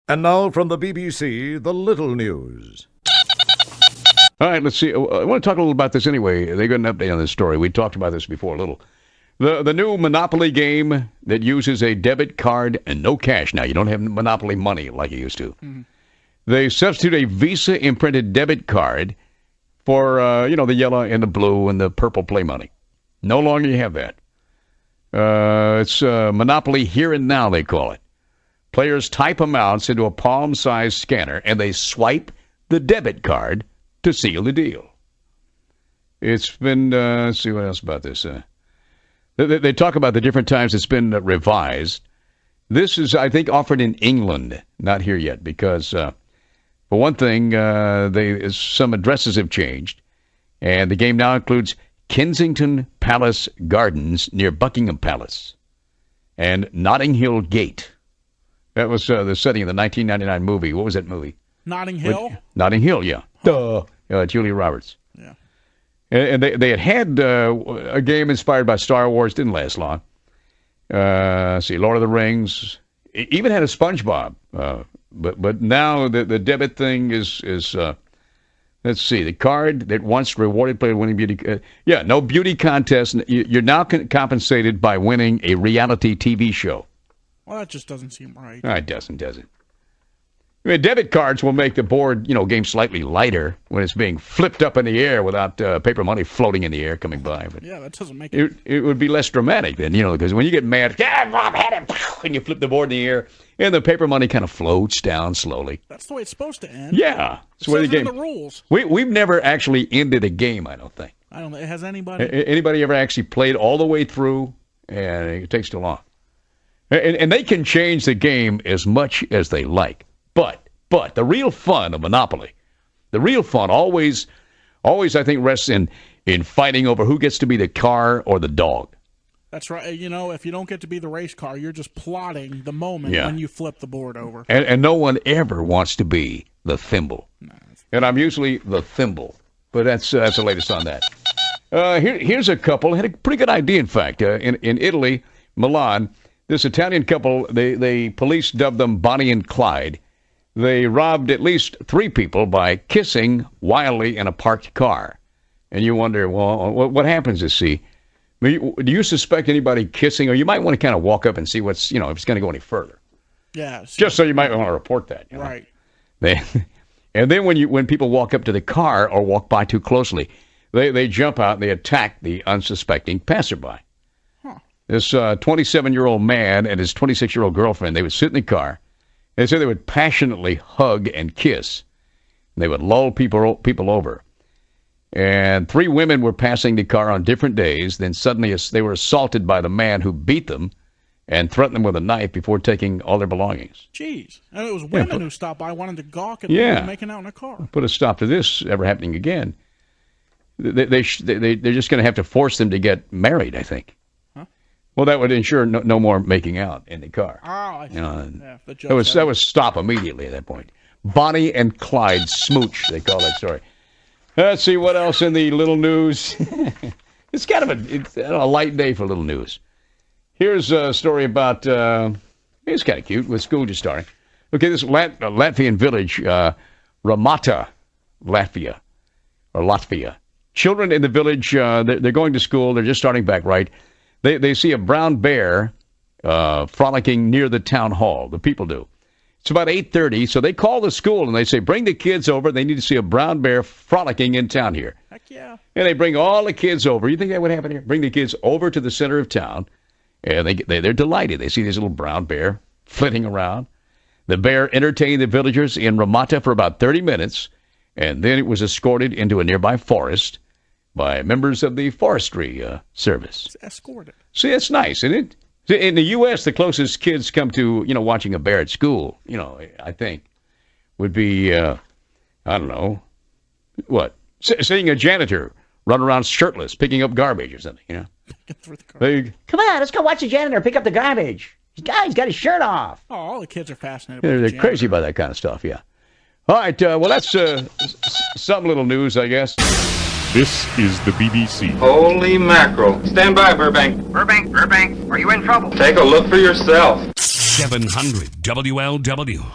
And now from the BBC, the little news. All right, let's see. I want to talk a little about this anyway. They got an update on this story. We talked about this before a little. The new Monopoly game that uses a debit card and no cash. Now, you don't have Monopoly money like you used to. Mm-hmm. They substitute a Visa-imprinted debit card for, the yellow and the blue and the purple play money. No longer you have that. It's Monopoly Here and Now, they call it. Players type amounts into a palm-sized scanner, and they swipe the debit card to seal the deal. It's been, let's see what else about this. They talk about the different times it's been revised. This is, I think, offered in England, not here yet, because, for one thing, some addresses have changed, and the game now includes Kensington Palace Gardens near Buckingham Palace and Notting Hill Gate. That was the setting of the 1999 movie. What was that movie? Notting Hill? Notting Hill, yeah. Julia Roberts. Yeah. And they had a game inspired by Star Wars. Didn't last long. Lord of the Rings. It even had a SpongeBob. But now the debit thing is let's see, the card that once rewarded player winning beauty. No beauty contest. You're now compensated by winning a reality TV show. Well, that just doesn't seem right. No, it doesn't, does it? I mean, debit cards will make the board, game slightly lighter when it's being flipped up in the air without paper money floating in the air coming by. But yeah, that doesn't make it. It would be less dramatic then, because when you get mad, and you flip the board in the air, and the paper money kind of floats down slowly. That's the way it's supposed to end. Yeah, it's the game. The rules. We've never actually ended a game, I don't think. I don't think. Has anybody? Anybody ever actually played all the way through? And it takes too long. And they can change the game as much as they like. But the real fun of Monopoly, the real fun always I think rests in fighting over who gets to be the car or the dog. That's right. If you don't get to be the race car, you're just plotting the moment when you flip the board over. And no one ever wants to be the thimble. No, and I'm usually the thimble. But that's the latest on that. Here's a couple. Had a pretty good idea, in fact. In Italy, Milan, this Italian couple, they police dubbed them Bonnie and Clyde. They robbed at least 3 people by kissing wildly in a parked car. And you wonder, well, what happens is, do you suspect anybody kissing? Or you might want to kind of walk up and see what's, if it's going to go any further. Yeah. Just so you might want to report that. Right. And then when people walk up to the car or walk by too closely, they jump out and they attack the unsuspecting passerby. Huh. This 27-year-old man and his 26-year-old girlfriend, they would sit in the car. They said they would passionately hug and kiss. They would lull people over. And 3 women were passing the car on different days. Then suddenly they were assaulted by the man who beat them and threatened them with a knife before taking all their belongings. Jeez. And it was women who stopped by wanting to gawk at them making out in a car. Put a stop to this ever happening again. They're just going to have to force them to get married, I think. Huh? Well, that would ensure no more making out in the car. Oh, I see. That was stop immediately at that point. Bonnie and Clyde smooch, they call that story. Let's see what else in the little news. It's kind of a light day for little news. Here's a story about, it's kind of cute, with school just starting. Okay, this Latvian village, Ramata, Latvia. Children in the village, they're going to school, they're just starting back right. They see a brown bear frolicking near the town hall. The people do. It's about 8:30, so they call the school and they say, bring the kids over. They need to see a brown bear frolicking in town here. Heck yeah. And they bring all the kids over. You think that would happen here? Bring the kids over to the center of town, and they're delighted. They see this little brown bear flitting around. The bear entertained the villagers in Ramata for about 30 minutes, and then it was escorted into a nearby forest by members of the forestry service. It's escorted. See, it's nice, isn't it? In the U.S., the closest kids come to, watching a bear at school, I think, would be, I don't know, what? Seeing a janitor run around shirtless, picking up garbage or something, Come on, let's go watch the janitor pick up the garbage. He's got his shirt off. Oh, all the kids are fascinated They're crazy about that kind of stuff, yeah. All right, well, that's some little news, I guess. This is the BBC. Holy mackerel. Stand by, Burbank. Burbank, are you in trouble? Take a look for yourself. 700 WLW.